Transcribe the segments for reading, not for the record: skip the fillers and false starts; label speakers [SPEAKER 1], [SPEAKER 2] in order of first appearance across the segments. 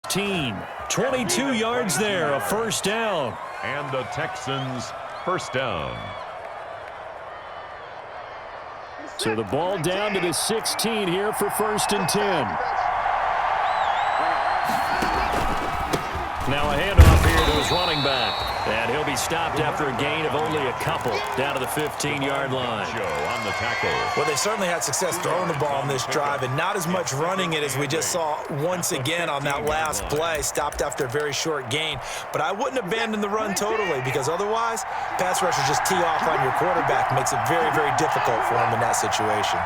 [SPEAKER 1] 22 yards there, a first down.
[SPEAKER 2] And the Texans first down.
[SPEAKER 1] So the ball down to the 16 here for 1st and 10. Now a handoff here to his running back. And he'll be stopped after a gain of only a couple down to the 15-yard line.
[SPEAKER 2] On the tackle.
[SPEAKER 3] Well, they certainly had success throwing the ball on this drive and not as much running it as we just saw once again on that last play. Stopped after a very short gain. But I wouldn't abandon the run totally because otherwise, pass rushers just tee off on your quarterback. Makes it very, very difficult for him in that situation.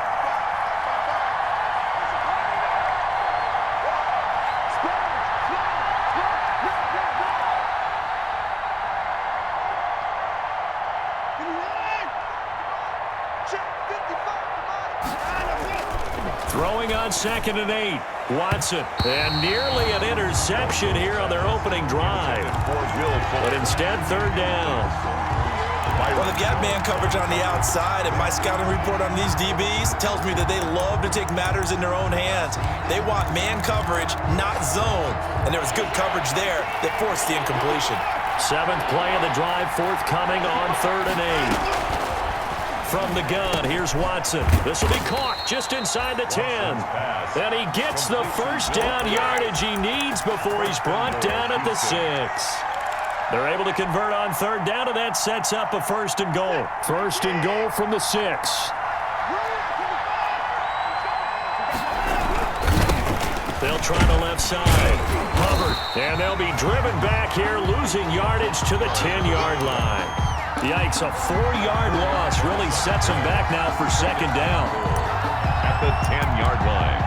[SPEAKER 1] Throwing on 2nd and 8. Watson. And nearly an interception here on their opening drive. But instead, 3rd down.
[SPEAKER 3] Well, they've got man coverage on the outside, and my scouting report on these DBs tells me that they love to take matters in their own hands. They want man coverage, not zone. And there was good coverage there that forced the incompletion.
[SPEAKER 1] 7th play of the drive, forthcoming on 3rd and 8. From the gun, here's Watson. This will be caught just inside the 10. And he gets the first down yardage he needs before he's brought down at the 6. They're able to convert on 3rd down, and that sets up a 1st and goal. 1st and goal from the 6. They'll try the left side. Covered. And they'll be driven back here, losing yardage to the 10-yard line. Yikes, a 4-yard loss really sets them back now for 2nd down.
[SPEAKER 2] At the 10-yard line.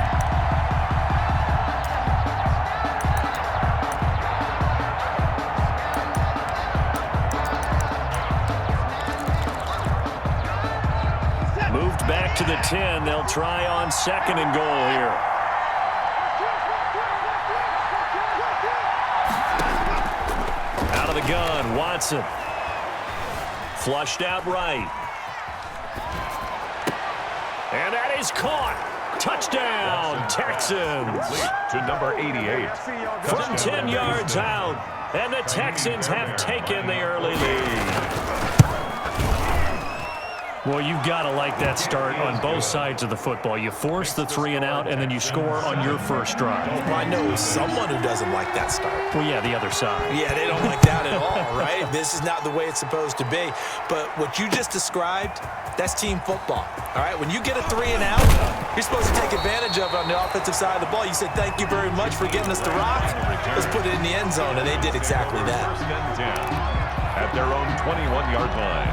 [SPEAKER 1] Moved back to the 10. They'll try on 2nd and goal here. Out of the gun, Watson. Flushed out right. And that is caught. Touchdown, Texans.
[SPEAKER 2] To number 88.
[SPEAKER 1] From 10 yards out. And the Texans have taken the early lead. Well, you've got to like that start on both sides of the football. You force the 3 and out, and then you score on your first drive.
[SPEAKER 3] Well, I know someone who doesn't like that start.
[SPEAKER 1] Well, yeah, the other side.
[SPEAKER 3] Yeah, they don't like that at all, right? This is not the way it's supposed to be. But what you just described, that's team football, all right? When you get a 3 and out, you're supposed to take advantage of it on the offensive side of the ball. You said, thank you very much for getting us the rock. Let's put it in the end zone, and they did exactly that.
[SPEAKER 2] 1st and 10 at their own 21-yard line.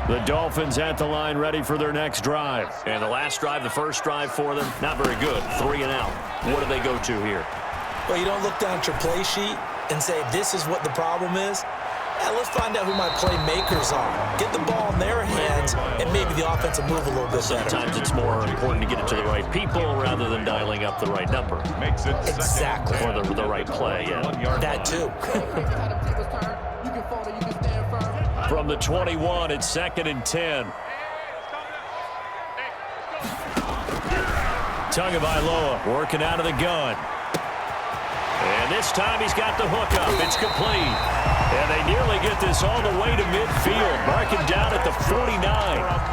[SPEAKER 1] The Dolphins at the line, ready for their next drive. And the last drive, the first drive for them, not very good. 3 and out. What do they go to here?
[SPEAKER 3] Well, you don't look down at your play sheet and say, this is what the problem is. Yeah, let's find out who my playmakers are. Get the ball in their hands, and maybe the offense will move a little bit better.
[SPEAKER 1] Sometimes it's more important to get it to the right people rather than dialing up the right number.
[SPEAKER 2] Makes it
[SPEAKER 3] exactly.
[SPEAKER 1] Or the right play, yeah.
[SPEAKER 3] That too.
[SPEAKER 1] From the 21, it's 2nd and 10. Tagovailoa working out of the gun. And this time he's got the hook up. It's complete. And they nearly get this all the way to midfield. Marking down at the 49.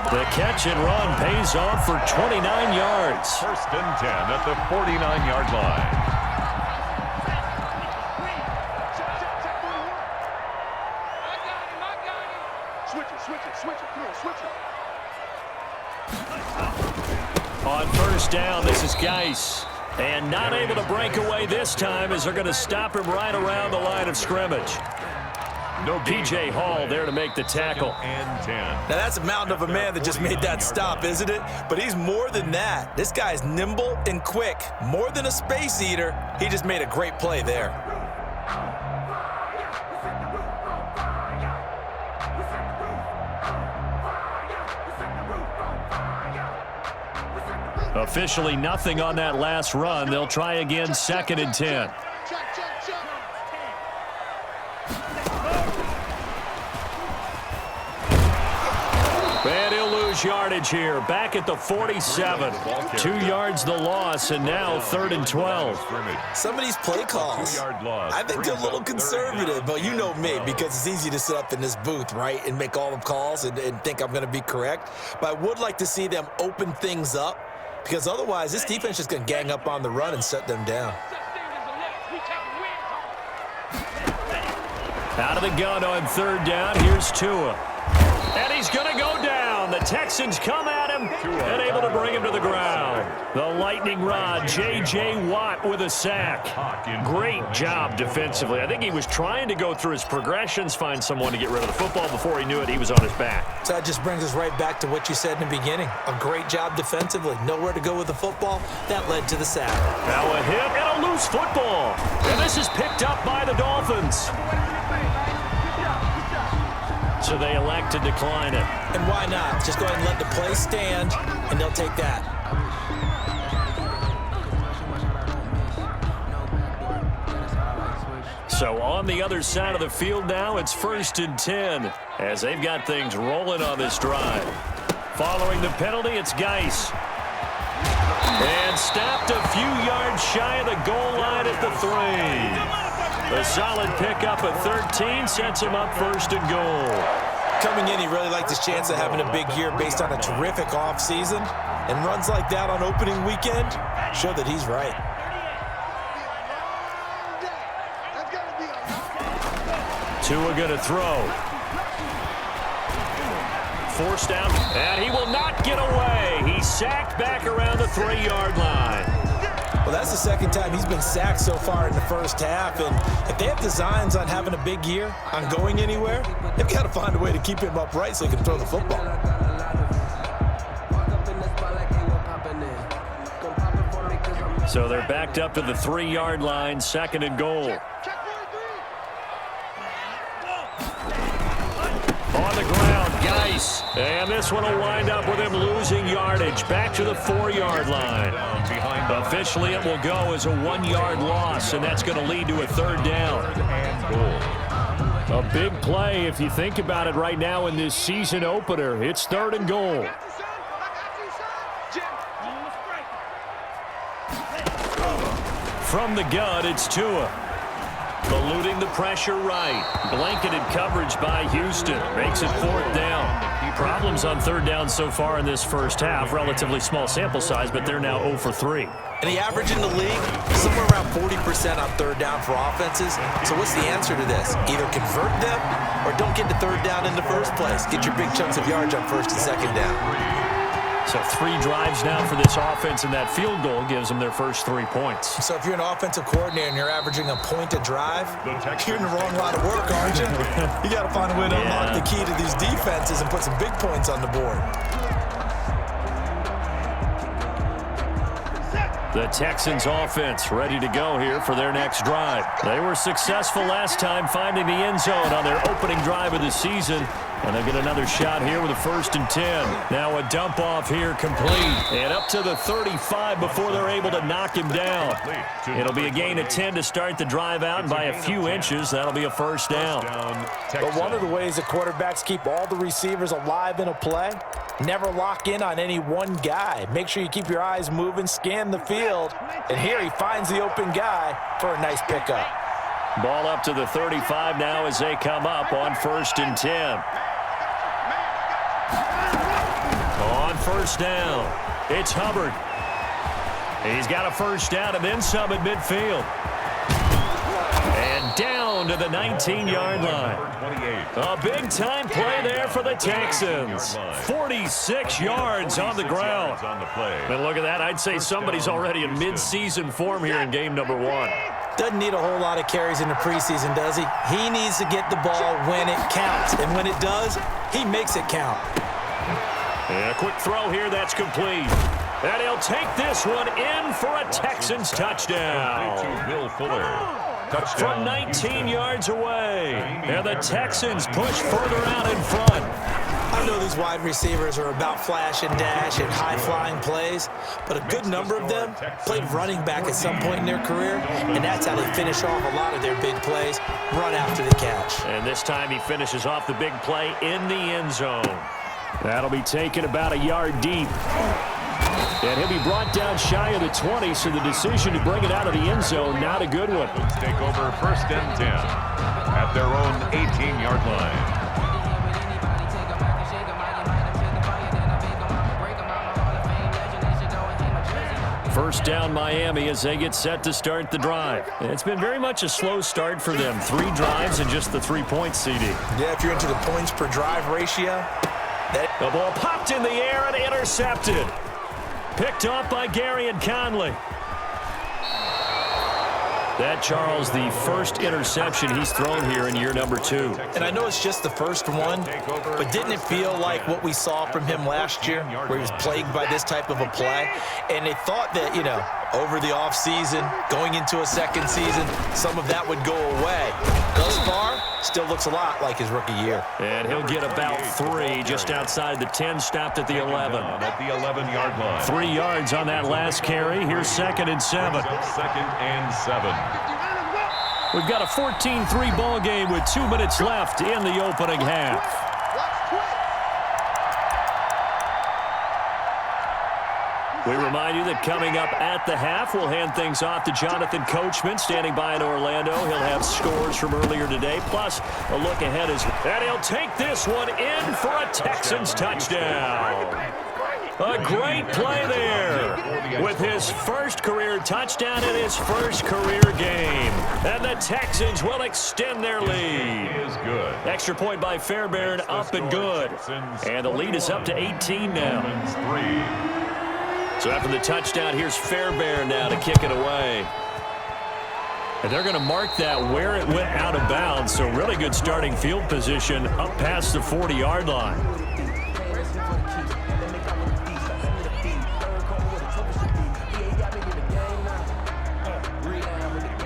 [SPEAKER 1] The catch and run pays off for 29 yards.
[SPEAKER 2] 1st and 10 at the 49-yard line.
[SPEAKER 1] On 1st down, this is Geis. And not able to break away this time as they're going to stop him right around the line of scrimmage. No P.J. Hall there to make the tackle.
[SPEAKER 2] And 10.
[SPEAKER 3] Now, that's a mountain of a man that just made that stop, isn't it? But he's more than that. This guy's nimble and quick. More than a space eater, he just made a great play there.
[SPEAKER 1] Officially nothing on that last run. They'll try again, 2nd and 10. And he'll lose lose yardage here. Back at the 47. 2 yards the loss, and now 3rd and 12.
[SPEAKER 3] Some of these play calls, I think they're a little conservative, but you know me, because it's easy to sit up in this booth, right, and make all the calls and think I'm going to be correct. But I would like to see them open things up, because otherwise this defense is going to gang up on the run and shut them down.
[SPEAKER 1] Out of the gun on 3rd down. Here's Tua. And he's going to go down. The Texans come at him and able to bring him to the ground. The lightning rod, J.J. Watt with a sack. Great job defensively. I think he was trying to go through his progressions, find someone to get rid of the football. Before he knew it, he was on his back.
[SPEAKER 3] So that just brings us right back to what you said in the beginning. A great job defensively. Nowhere to go with the football. That led to the sack.
[SPEAKER 1] Now a hit and a loose football. And this is picked up by the Dolphins. So they elect to decline it.
[SPEAKER 3] And why not? Just go ahead and let the play stand, and they'll take that.
[SPEAKER 1] So on the other side of the field now, it's 1st and 10 as they've got things rolling on this drive. Following the penalty, it's Geis. And stopped a few yards shy of the goal line at the 3. A solid pickup at 13 sets him up 1st and goal.
[SPEAKER 3] Coming in, he really liked his chance of having a big year based on a terrific offseason. And runs like that on opening weekend show that he's right.
[SPEAKER 1] Tua going to throw. Forced out, and he will not get away. He's sacked back around the 3-yard line.
[SPEAKER 3] Well, that's the second time he's been sacked so far in the first half, and if they have designs on having a big year, on going anywhere, they've got to find a way to keep him upright so he can throw the football.
[SPEAKER 1] So they're backed up to the 3-yard line, 2nd and goal. On the ground, Geis. And this one will wind up with him losing yardage back to the 4-yard line. Officially, it will go as a 1-yard loss, and that's going to lead to a 3rd down. A big play if you think about it right now in this season opener. It's 3rd and goal. From the gun, it's Tua. Eluding the pressure right. Blanketed coverage by Houston. Makes it 4th down. Problems on 3rd down so far in this first half. Relatively small sample size, but they're now 0 for 3.
[SPEAKER 3] And the average in the league, somewhere around 40% on 3rd down for offenses. So what's the answer to this? Either convert them or don't get to 3rd down in the first place. Get your big chunks of yards on 1st and 2nd down.
[SPEAKER 1] So 3 drives now for this offense, and that field goal gives them their first 3 points.
[SPEAKER 3] So if you're an offensive coordinator and you're averaging a point a drive, you're in the wrong line of work, aren't you? You got to find a way to unlock the key to these defenses and put some big points on the board.
[SPEAKER 1] The Texans offense ready to go here for their next drive. They were successful last time finding the end zone on their opening drive of the season. And they'll get another shot here with a 1st and 10. Now a dump off here complete. And up to the 35 before they're able to knock him down. It'll be a gain of 10 to start the drive out, and by a few inches, that'll be a 1st down.
[SPEAKER 3] But one of the ways that quarterbacks keep all the receivers alive in a play, never lock in on any one guy. Make sure you keep your eyes moving, scan the field. And here he finds the open guy for a nice pickup.
[SPEAKER 1] Ball up to the 35 now as they come up on 1st and 10. On 1st down, it's Hubbard. He's got a 1st down and then some at midfield. And down to the 19-yard line. A big-time play there for the Texans. 46 yards on the ground. And look at that. I'd say somebody's already in mid-season form here in game number 1.
[SPEAKER 3] Doesn't need a whole lot of carries in the preseason, does he? He needs to get the ball when it counts. And when it does, he makes it count.
[SPEAKER 1] And a quick throw here, that's complete. And he'll take this one in for a Texans touchdown. From 19 yards away. And the Texans push further out in front.
[SPEAKER 3] I know these wide receivers are about flash and dash and high-flying plays, but a good number of them played running back at some point in their career, and that's how they finish off a lot of their big plays, run after the catch.
[SPEAKER 1] And this time he finishes off the big play in the end zone. That'll be taken about a yard deep. And he'll be brought down shy of the 20, so the decision to bring it out of the end zone, not a good one.
[SPEAKER 2] Let's take over 1st and 10 at their own 18-yard line.
[SPEAKER 1] First down Miami as they get set to start the drive. It's been very much a slow start for them. 3 drives and just the 3 points, CD.
[SPEAKER 3] Yeah, if you're into the points per drive ratio.
[SPEAKER 1] The ball popped in the air and intercepted. Picked off by Gary and Conley. That, Charles, the first interception he's thrown here in year number 2.
[SPEAKER 3] And I know it's just the first one, but didn't it feel like what we saw from him last year, where he was plagued by this type of a play? And they thought that, you know, over the offseason, going into a second season, some of that would go away. Thus far, still looks a lot like his rookie year.
[SPEAKER 1] And he'll get about 3 just outside the 10, stopped at the 11.
[SPEAKER 2] At the 11-yard line.
[SPEAKER 1] 3 yards on that last carry. Here's 2nd and 7.
[SPEAKER 2] 2nd and 7.
[SPEAKER 1] We've got a 14-3 ball game with 2 minutes left in the opening half. We remind you that coming up at the half, we'll hand things off to Jonathan Coachman, standing by in Orlando. He'll have scores from earlier today, plus a look ahead. And he'll take this one in for a Texans touchdown. A great play there with his first career touchdown in his first career game. And the Texans will extend their lead. Extra point by Fairbairn, up and good. And the lead is up to 18 now. So after the touchdown, here's Fairbairn now to kick it away. And they're going to mark that where it went out of bounds. So really good starting field position up past the 40-yard line.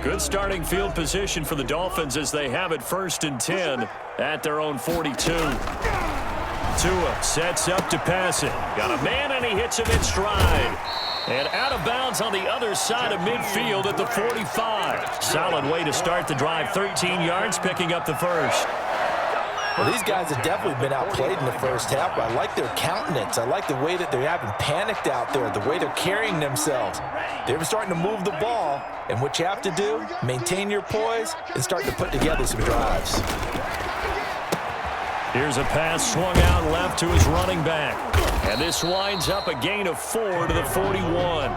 [SPEAKER 1] Good starting field position for the Dolphins as they have it 1st and 10 at their own 42. Tua sets up to pass it. Got a man, and he hits him in stride. And out of bounds on the other side of midfield at the 45. Solid way to start the drive. 13 yards, picking up the first.
[SPEAKER 3] Well, these guys have definitely been outplayed in the first half, but I like their countenance. I like the way that they haven't panicked out there, the way they're carrying themselves. They're starting to move the ball, and what you have to do, maintain your poise and start to put together some drives.
[SPEAKER 1] Here's a pass swung out left to his running back. And this winds up a gain of 4 to the 41.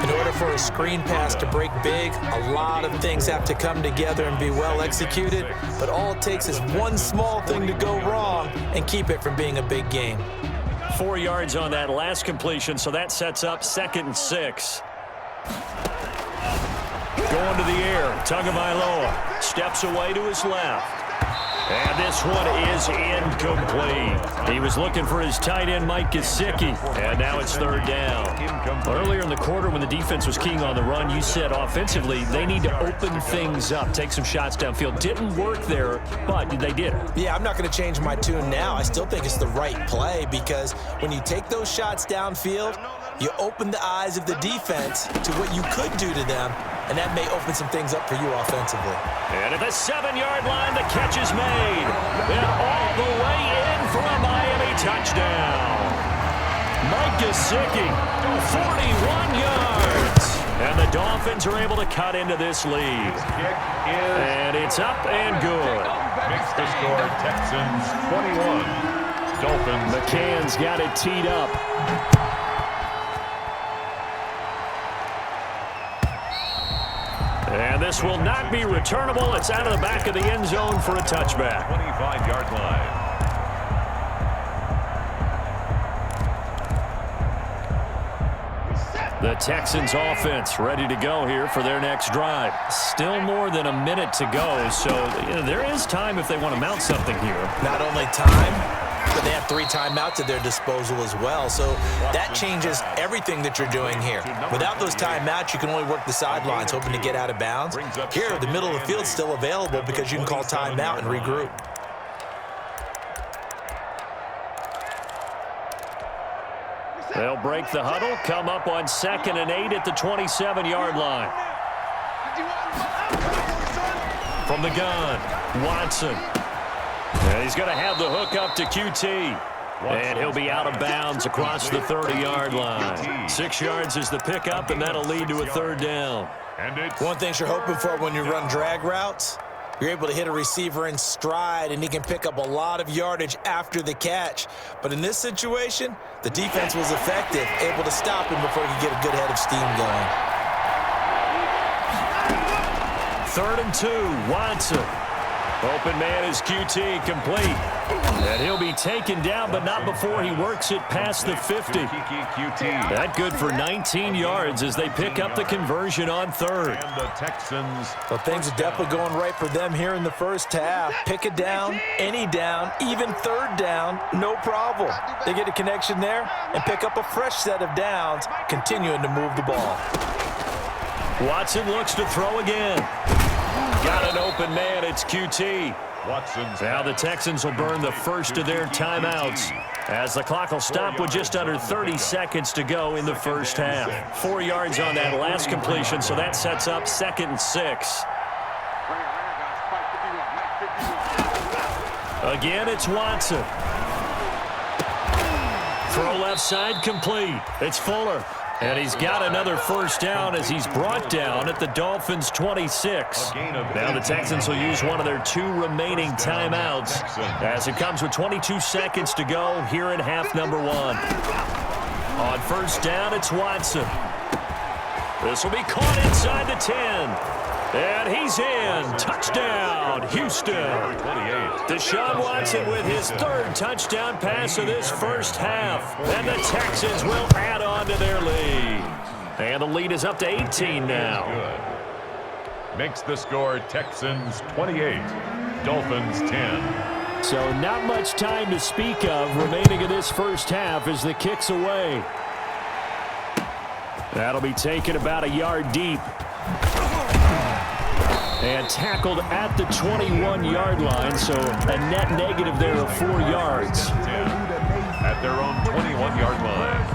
[SPEAKER 3] In order for a screen pass to break big, a lot of things have to come together and be well executed. But all it takes is one small thing to go wrong and keep it from being a big gain.
[SPEAKER 1] 4 yards on that last completion, so that sets up 2nd and 6. Going to the air, Tagovailoa steps away to his left. And this one is incomplete. He was looking for his tight end, Mike Gesicki, and now it's 3rd down. Earlier in the quarter when the defense was keying on the run, you said offensively they need to open things up, take some shots downfield. Didn't work there, but they did it.
[SPEAKER 3] Yeah, I'm not going to change my tune now. I still think it's the right play because when you take those shots downfield, you open the eyes of the defense to what you could do to them, and that may open some things up for you offensively.
[SPEAKER 1] And at the 7-yard line, the catch is made. And all the way in for a Miami touchdown. Mike Gesicki, 41 yards. And the Dolphins are able to cut into this lead. And it's up and good.
[SPEAKER 2] Makes the score Texans 21. Dolphins.
[SPEAKER 1] McCann's got it teed up. And this will not be returnable. It's out of the back of the end zone for a touchback.
[SPEAKER 2] 25-yard line.
[SPEAKER 1] The Texans offense ready to go here for their next drive. Still more than a minute to go, so there is time if they want to mount something here.
[SPEAKER 3] Not only time, but they have 3 timeouts at their disposal as well. So that changes everything that you're doing here. Without those timeouts, you can only work the sidelines, hoping to get out of bounds. Here, the middle of the field's still available because you can call timeout and regroup.
[SPEAKER 1] They'll break the huddle, come up on 2nd and 8 at the 27-yard line. From the gun, Watson. And he's going to have the hook up to QT. And he'll be out of bounds across the 30-yard line. 6 yards is the pickup, and that'll lead to a third down.
[SPEAKER 3] One thing you're hoping for when you run drag routes, you're able to hit a receiver in stride, and he can pick up a lot of yardage after the catch. But in this situation, the defense was effective, able to stop him before he could get a good head of steam going.
[SPEAKER 1] 3rd and 2, Watson. Open man is QT, complete. And he'll be taken down, but not before he works it past the 50. That good for 19 yards as they pick up the conversion on 3rd.
[SPEAKER 2] And the Texans.
[SPEAKER 3] Well, things are definitely going right for them here in the first half. Pick a down, any down, even 3rd down, no problem. They get a connection there and pick up a fresh set of downs, continuing to move the ball.
[SPEAKER 1] Watson looks to throw again. Got an open man, it's QT. Now the Texans will burn the first of their timeouts as the clock will stop with just under 30 seconds to go in the first half. 4 yards on that last completion, so that sets up 2nd and 6. Again, it's Watson. Throw left side, complete. It's Fuller. And he's got another first down as he's brought down at the Dolphins' 26. Now the Texans will use one of their 2 remaining timeouts as it comes with 22 seconds to go here in half number 1. On first down, it's Watson. This will be caught inside the 10. And he's in. Touchdown, Houston. Deshaun Watson with his 3rd touchdown pass of this first half. And the Texans will add on to their lead. And the lead is up to 18 now.
[SPEAKER 2] Makes the score Texans 28, Dolphins 10.
[SPEAKER 1] So not much time to speak of remaining in this first half as the kick's away. That'll be taken about a yard deep. And tackled at the 21-yard line, so a net negative there of 4 yards.
[SPEAKER 2] At their own 21-yard line.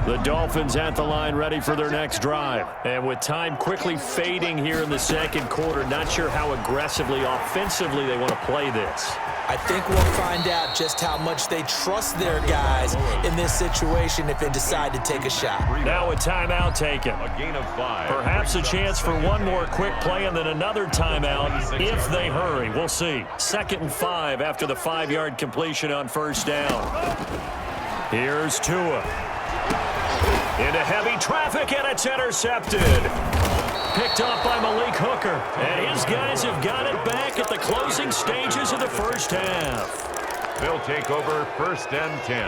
[SPEAKER 1] The Dolphins at the line ready for their next drive. And with time quickly fading here in the second quarter, not sure how aggressively, offensively they want to play this.
[SPEAKER 3] I think we'll find out just how much they trust their guys in this situation if they decide to take a shot.
[SPEAKER 1] Now a timeout taken.
[SPEAKER 2] A gain of 5.
[SPEAKER 1] Perhaps a chance for one more quick play and then another timeout if they hurry. We'll see. 2nd and 5 after the 5-yard completion on first down. Here's Tua. Into heavy traffic, and it's intercepted. Picked off by Malik Hooker. And his guys have got it back at the closing stages of the first half.
[SPEAKER 2] They'll take over 1st and 10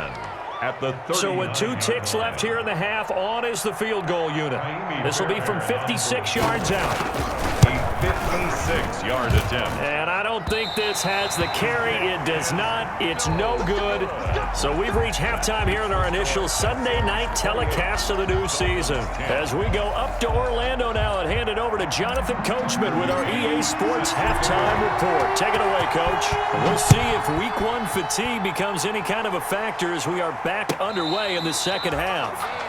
[SPEAKER 2] at the 30.
[SPEAKER 1] So with 2 ticks left here in the half, on is the field goal unit. This will be from 56 yards out.
[SPEAKER 2] A 56-yard attempt.
[SPEAKER 1] And I don't think this has the carry. It does not. It's no good. So we've reached halftime here in our initial Sunday night telecast of the new season. As we go up to Orlando now and hand it over to Jonathan Coachman with our EA Sports halftime report. Take it away, Coach. We'll see if week 1 fatigue becomes any kind of a factor as we are back underway in the second half.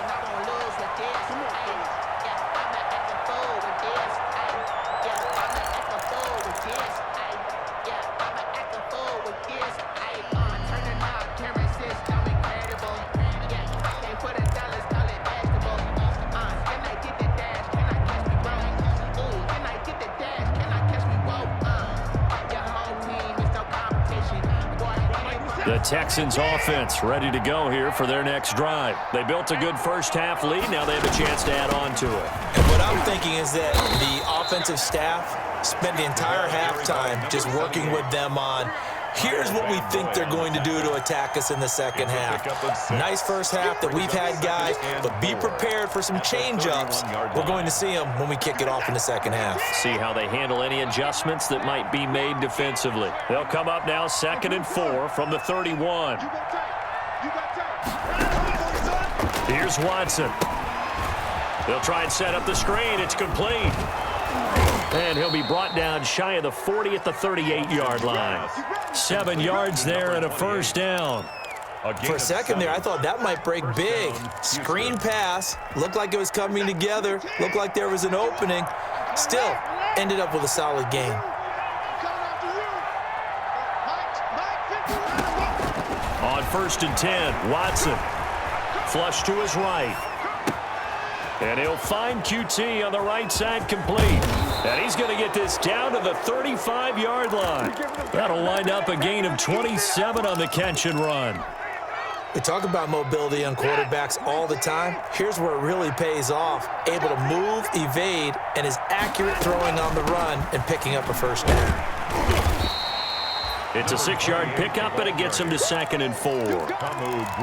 [SPEAKER 1] The Texans offense ready to go here for their next drive. They built a good first half lead. Now they have a chance to add on to it.
[SPEAKER 3] And what I'm thinking is that the offensive staff spent the entire halftime just working with them on here's what we think they're going to do to attack us in the second half. Nice first half that we've had, guys, but be prepared for some change-ups. We're going to see them when we kick it off in the second half.
[SPEAKER 1] See how they handle any adjustments that might be made defensively. They'll come up now 2nd and 4 from the 31. Here's Watson. They'll try and set up the screen. It's complete. And he'll be brought down shy of the 40 at the 38-yard line. 7 yards there and a first down.
[SPEAKER 3] For a second there, I thought that might break big. Screen pass. Looked like it was coming together. Looked like there was an opening. Still, ended up with a solid gain.
[SPEAKER 1] On 1st and 10, Watson. Flush to his right. And he'll find QT on the right side complete. And he's going to get this down to the 35-yard line. That'll wind up a gain of 27 on the catch and run.
[SPEAKER 3] We talk about mobility on quarterbacks all the time. Here's where it really pays off. Able to move, evade, and is accurate throwing on the run and picking up a first down.
[SPEAKER 1] It's a 6-yard pickup, and it gets him to 2nd and 4.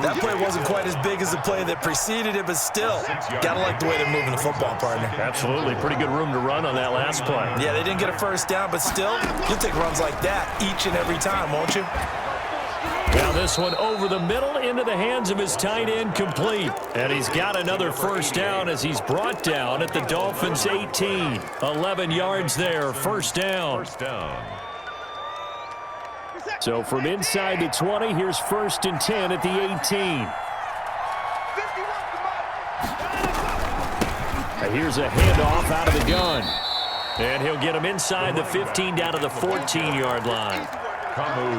[SPEAKER 3] That play wasn't quite as big as the play that preceded it, but still, gotta like the way they're moving the football, partner.
[SPEAKER 1] Absolutely. Pretty good room to run on that last play.
[SPEAKER 3] Yeah, they didn't get a first down, but still, you'll take runs like that each and every time, won't you?
[SPEAKER 1] Now this one over the middle into the hands of his tight end complete. And he's got another first down as he's brought down at the Dolphins' 18. 11 yards there, first down. So from inside the 20, here's 1st and 10 at the 18. And here's a handoff out of the gun. And he'll get him inside the 15 down to the 14-yard line.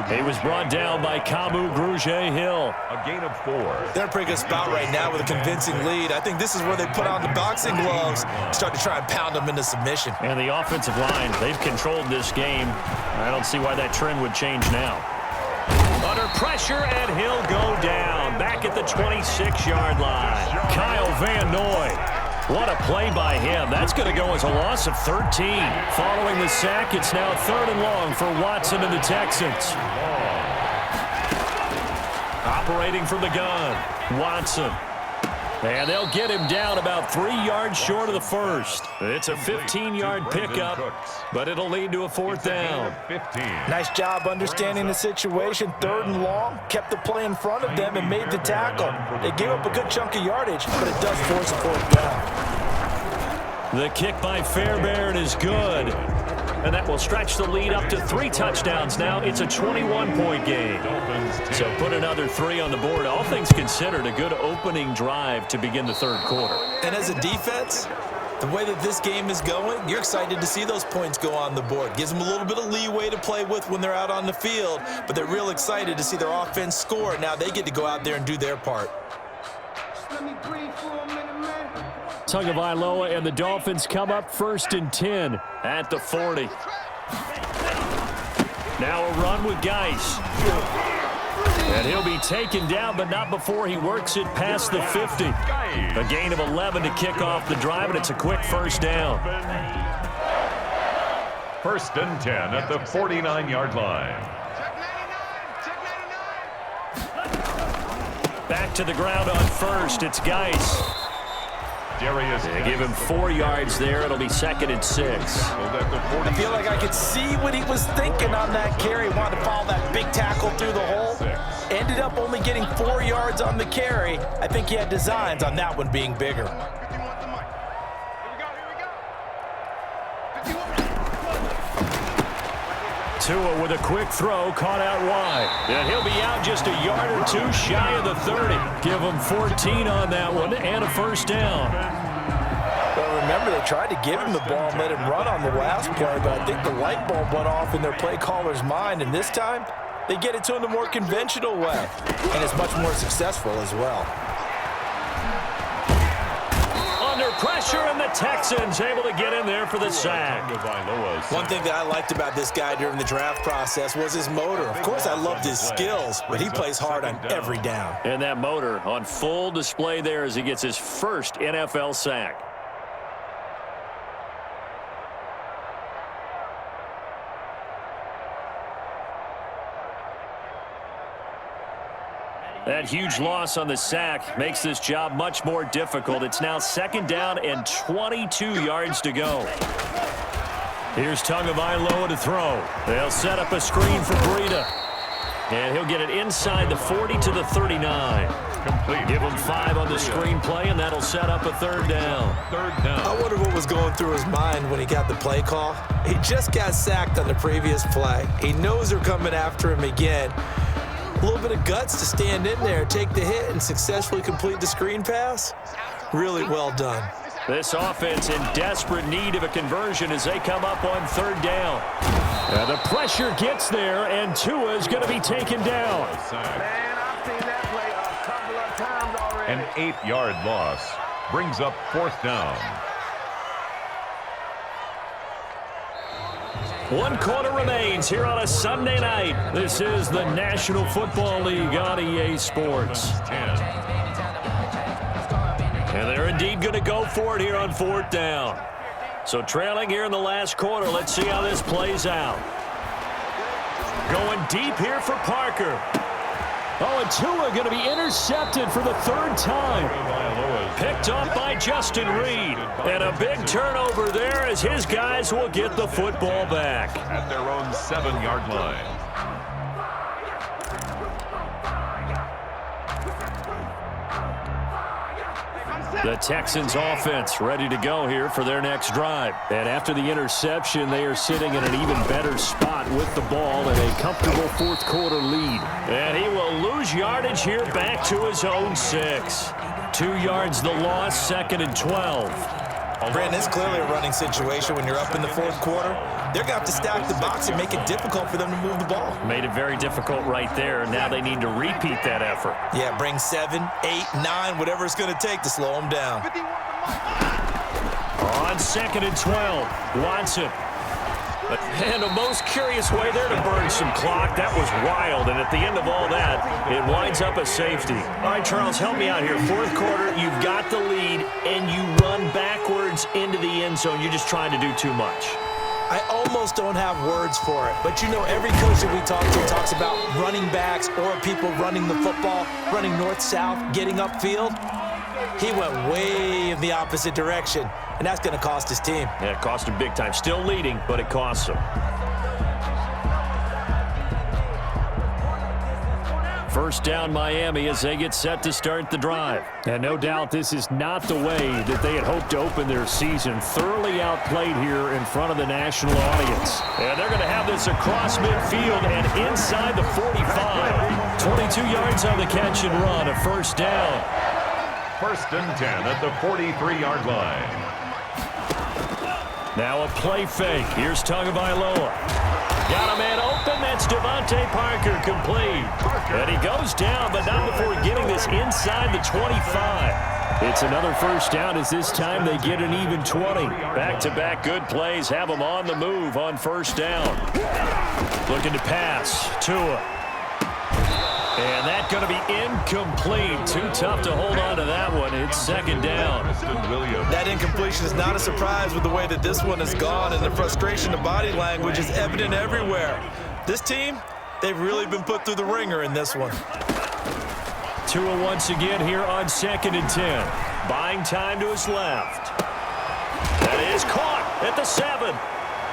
[SPEAKER 1] He was brought down by Kamu Grugier-Hill.
[SPEAKER 2] A gain of 4.
[SPEAKER 3] They're in a pretty good spot right now with a convincing lead. I think this is where they put on the boxing gloves, start to try and pound them into submission.
[SPEAKER 1] And the offensive line, they've controlled this game. I don't see why that trend would change now. Under pressure, and he'll go down. Back at the 26-yard line. Kyle Van Noy. What a play by him. That's going to go as a loss of 13. Following the sack, it's now 3rd and long for Watson and the Texans. Operating from the gun, Watson. And they'll get him down about 3 yards short of the first. It's a 15-yard pickup, but it'll lead to a 4th down.
[SPEAKER 3] Nice job understanding the situation. 3rd and long, kept the play in front of them and made the tackle. They gave up a good chunk of yardage, but it does force a 4th down.
[SPEAKER 1] The kick by Fairbairn is good. And that will stretch the lead up to 3 touchdowns now. It's a 21-point game. So put another 3 on the board. All things considered, a good opening drive to begin the 3rd quarter.
[SPEAKER 3] And as a defense, the way that this game is going, you're excited to see those points go on the board. Gives them a little bit of leeway to play with when they're out on the field, but they're real excited to see their offense score. Now they get to go out there and do their part.
[SPEAKER 1] Tagovailoa and the Dolphins come up 1st and 10 at the 40. Now a run with Geis. And he'll be taken down, but not before he works it past the 50. A gain of 11 to kick off the drive, and it's a quick first down.
[SPEAKER 2] 1st and 10 at the 49-yard line.
[SPEAKER 1] Back to the ground on 1st. It's Geis. They give him 4 yards there. It'll be 2nd and 6.
[SPEAKER 3] I feel like I could see what he was thinking on that carry. Wanted to follow that big tackle through the hole. Ended up only getting 4 yards on the carry. I think he had designs on that one being bigger.
[SPEAKER 1] Tua with a quick throw, caught out wide. And he'll be out just a yard or 2 shy of the 30. Give him 14 on that one and a first down.
[SPEAKER 3] Well, remember, they tried to give him the ball and let him run on the last play, but I think the light bulb went off in their play caller's mind, and this time they get it to him the more conventional way, and it's much more successful as well.
[SPEAKER 1] Under pressure, and the Texans able to get in there for the sack.
[SPEAKER 3] One thing that I liked about this guy during the draft process was his motor. Of course, I loved his skills, but he plays hard on every down.
[SPEAKER 1] And that motor on full display there as he gets his first NFL sack. That huge loss on the sack makes this job much more difficult. It's now 2nd down and 22 yards to go. Here's Tagovailoa to throw. They'll set up a screen for Breida. And he'll get it inside the 40 to the 39. Complete. Give him 5 on the screenplay, and that'll set up a 3rd down.
[SPEAKER 3] I wonder what was going through his mind when he got the play call. He just got sacked on the previous play. He knows they're coming after him again. A little bit of guts to stand in there, take the hit, and successfully complete the screen pass. Really well done.
[SPEAKER 1] This offense in desperate need of a conversion as they come up on third down. The pressure gets there, and Tua is going to be taken down.
[SPEAKER 2] An 8-yard loss brings up fourth down.
[SPEAKER 1] 1 quarter remains here on a Sunday night. This is the National Football League on EA Sports. And they're indeed going to go for it here on fourth down. So trailing here in the last quarter, let's see how this plays out. Going deep here for Parker. Oh, and Tua going to be intercepted for the third time. Picked off by Justin Reed. And a big turnover there as his guys will get the football back.
[SPEAKER 2] At their own 7-yard line.
[SPEAKER 1] The Texans offense ready to go here for their next drive. And after the interception, they are sitting in an even better spot with the ball and a comfortable fourth quarter lead. And he will lose yardage here back to his own 6. 2 yards the loss, 2nd and 12.
[SPEAKER 3] Brandon, it's clearly a running situation when you're up in the fourth quarter. They're going to have to stack the box and make it difficult for them to move the ball.
[SPEAKER 1] Made it very difficult right there. Now they need to repeat that effort.
[SPEAKER 3] Yeah, bring 7, 8, 9, whatever it's going to take to slow them down.
[SPEAKER 1] On 2nd and 12, Watson. And a most curious way there to burn some clock. That was wild, and at the end of all that, it winds up a safety. All right, Charles, help me out here. Fourth quarter, you've got the lead, and you run backwards into the end zone. You're just trying to do too much.
[SPEAKER 3] I almost don't have words for it, but you know every coach that we talk to talks about running backs or people running the football, running north-south, getting upfield. He went way in the opposite direction, and that's going to cost his team.
[SPEAKER 1] Yeah, it cost him big time. Still leading, but it costs him. First down Miami as they get set to start the drive. And no doubt this is not the way that they had hoped to open their season. Thoroughly outplayed here in front of the national audience. And they're going to have this across midfield and inside the 45. 22 yards on the catch and run, a first down.
[SPEAKER 2] First and 10 at the 43-yard line.
[SPEAKER 1] Now a play fake. Here's Tagovailoa. Got a man open. That's Devontae Parker complete. And he goes down, but not before getting this inside the 25. It's another first down as this time they get an even 20. Back-to-back good plays have them on the move on first down. Looking to pass. Tua. And that's going to be incomplete. Too tough to hold on to that one. It's second down.
[SPEAKER 3] That incompletion is not a surprise with the way that this one has gone, and the frustration of body language is evident everywhere. This team, they've really been put through the ringer in this one.
[SPEAKER 1] Tua once again here on 2nd and 10. Buying time to his left. That is caught at the 7.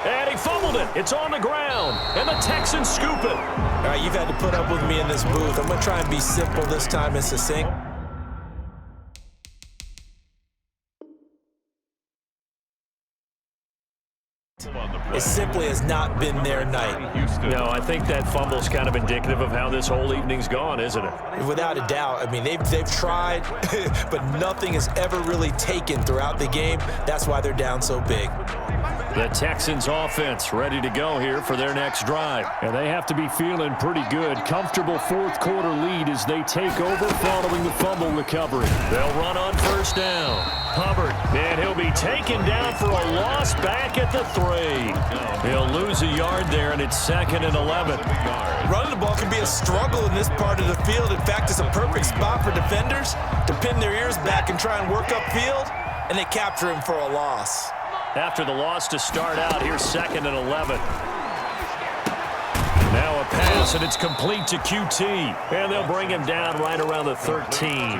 [SPEAKER 1] And he fumbled it. It's on the ground. And the Texans scoop it.
[SPEAKER 3] All right, you've had to put up with me in this booth. I'm going to try and be simple this time and succinct. It simply has not been their night.
[SPEAKER 1] No, I think that fumble's kind of indicative of how this whole evening's gone, isn't it?
[SPEAKER 3] Without a doubt. I mean, they've tried, but nothing has ever really taken throughout the game. That's why they're down so big.
[SPEAKER 1] The Texans offense ready to go here for their next drive. And they have to be feeling pretty good. Comfortable fourth quarter lead as they take over following the fumble recovery. They'll run on first down. Hubbard, and he'll be taken down for a loss back at the 3. He'll lose a yard there, and it's 2nd and 11.
[SPEAKER 3] Running the ball can be a struggle in this part of the field. In fact, it's a perfect spot for defenders to pin their ears back and try and work upfield, and they capture him for a loss.
[SPEAKER 1] After the loss to start out, here's 2nd and 11. Now a pass, and it's complete to QT. And they'll bring him down right around the 13.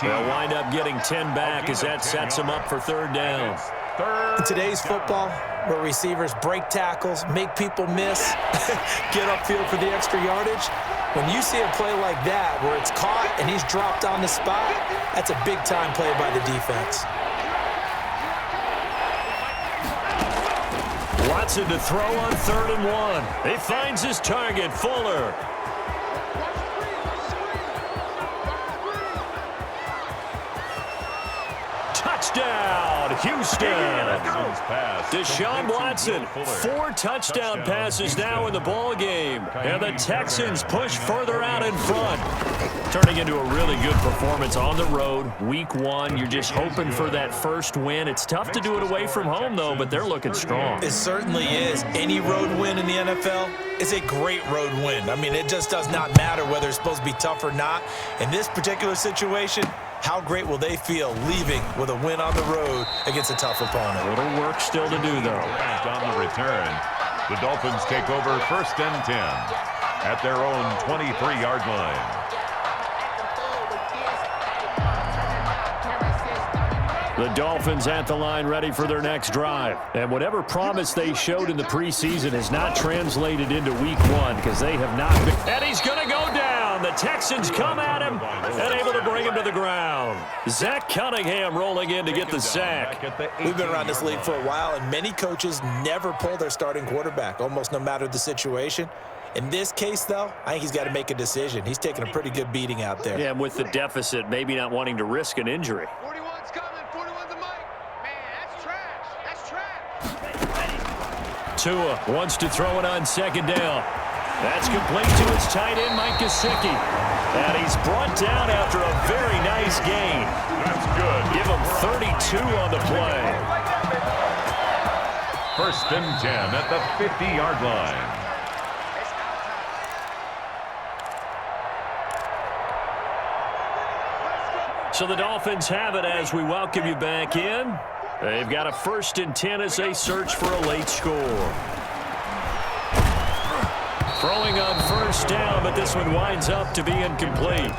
[SPEAKER 1] They'll wind up getting 10 back as that sets them up for third down.
[SPEAKER 3] In today's football, where receivers break tackles, make people miss, get upfield for the extra yardage, when you see a play like that where it's caught and he's dropped on the spot, that's a big-time play by the defense.
[SPEAKER 1] Watson to throw on 3rd and 1. He finds his target, Fuller. Houston. Deshaun Watson, 4 touchdown passes now in the ball game. And the Texans push further out in front. Turning into a really good performance on the road. Week 1, you're just hoping for that first win. It's tough to do it away from home, though, but they're looking strong.
[SPEAKER 3] It certainly is. Any road win in the NFL is a great road win. I mean, it just does not matter whether it's supposed to be tough or not. In this particular situation, how great will they feel leaving with a win on the road against a tough opponent?
[SPEAKER 1] A little work still to do, though.
[SPEAKER 2] On the return, the Dolphins take over 1st and 10 at their own 23-yard line.
[SPEAKER 1] The Dolphins at the line ready for their next drive. And whatever promise they showed in the preseason has not translated into week 1 because they have not been. And he's going to go down. The Texans come at him and able to bring him to the ground. Zach Cunningham rolling in to get the sack.
[SPEAKER 3] We've been around this league for a while, and many coaches never pull their starting quarterback, almost no matter the situation. In this case, though, I think he's got to make a decision. He's taking a pretty good beating out there.
[SPEAKER 1] Yeah, and with the deficit, maybe not wanting to risk an injury. Tua wants to throw it on 2nd down. That's complete to his tight end, Mike Gesicki. And he's brought down after a very nice gain.
[SPEAKER 2] That's good.
[SPEAKER 1] Give him 32 on the play.
[SPEAKER 2] 1st and 10 at the 50-yard line.
[SPEAKER 1] So the Dolphins have it as we welcome you back in. They've got a 1st and 10 as they search for a late score. Throwing on 1st down, but this one winds up to be incomplete.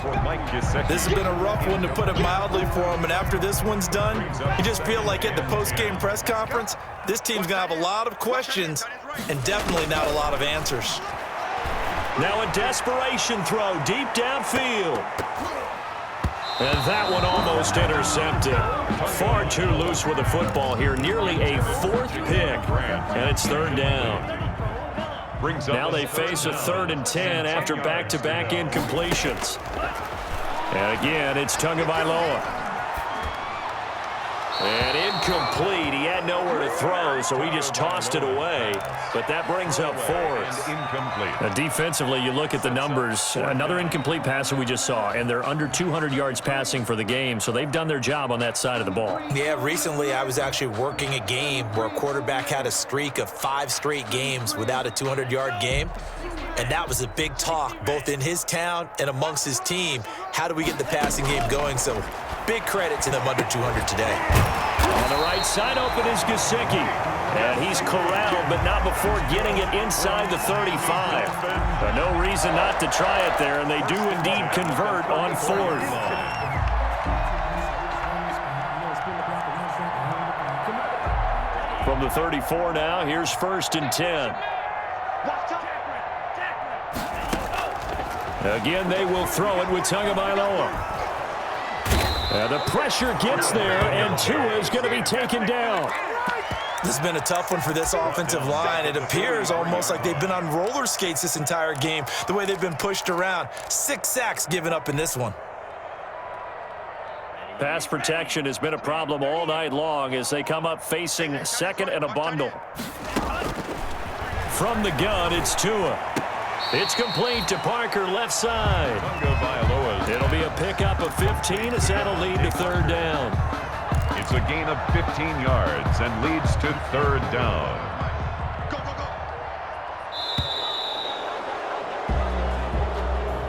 [SPEAKER 3] This has been a rough one, to put it mildly, for him. And after this one's done, you just feel like at the post-game press conference, this team's going to have a lot of questions and definitely not a lot of answers.
[SPEAKER 1] Now a desperation throw deep downfield. And that one almost intercepted. Far too loose with the football here. Nearly a 4th pick. And it's 3rd down. Now they face a 3rd and 10 after back-to-back incompletions. And again, it's Tagovailoa. And incomplete. He had nowhere to throw, so he just tossed it away. But that brings up 4th.
[SPEAKER 2] Incomplete.
[SPEAKER 1] Defensively, you look at the numbers. Another incomplete pass that we just saw, and they're under 200 yards passing for the game, so they've done their job on that side of the ball.
[SPEAKER 3] Yeah, recently I was actually working a game where a quarterback had a streak of 5 straight games without a 200-yard game. And that was a big talk, both in his town and amongst his team. How do we get the passing game going? So big credit to them under 200 today.
[SPEAKER 1] On the right side open is Gesicki. And he's corralled, but not before getting it inside the 35. But no reason not to try it there, and they do indeed convert on 4th. From the 34 now, here's 1st and 10. Again, they will throw it with Tagovailoa. And the pressure gets there, and Tua is going to be taken down.
[SPEAKER 3] This has been a tough one for this offensive line. It appears almost like they've been on roller skates this entire game, the way they've been pushed around. 6 sacks given up in this one.
[SPEAKER 1] Pass protection has been a problem all night long as they come up facing 2nd and a bundle. From the gun, it's Tua. It's complete to Parker, left side. It'll be a pickup of 15 as that'll lead to 3rd down.
[SPEAKER 2] It's a gain of 15 yards and leads to 3rd down.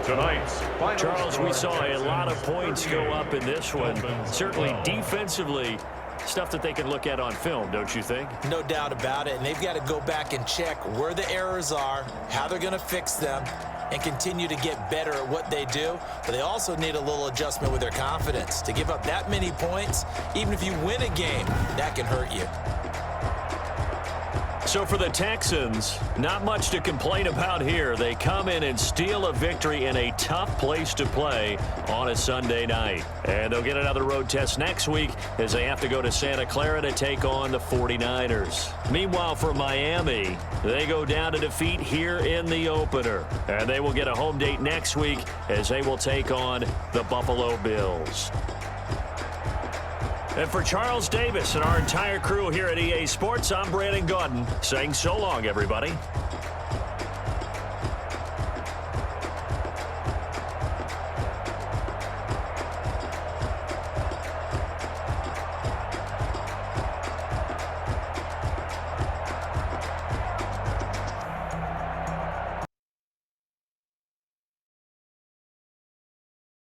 [SPEAKER 2] Tonight's final
[SPEAKER 1] Charles, we saw a lot of points go up in this one. Certainly defensively, stuff that they can look at on film, don't you think?
[SPEAKER 3] No doubt about it. And they've got to go back and check where the errors are, how they're going to fix them, and continue to get better at what they do. But they also need a little adjustment with their confidence. To give up that many points, even if you win a game, that can hurt you.
[SPEAKER 1] So for the Texans, not much to complain about here. They come in and steal a victory in a tough place to play on a Sunday night. And they'll get another road test next week as they have to go to Santa Clara to take on the 49ers. Meanwhile, for Miami, they go down to defeat here in the opener. And they will get a home date next week as they will take on the Buffalo Bills. And for Charles Davis and our entire crew here at EA Sports, I'm Brandon Gaudin saying so long, everybody.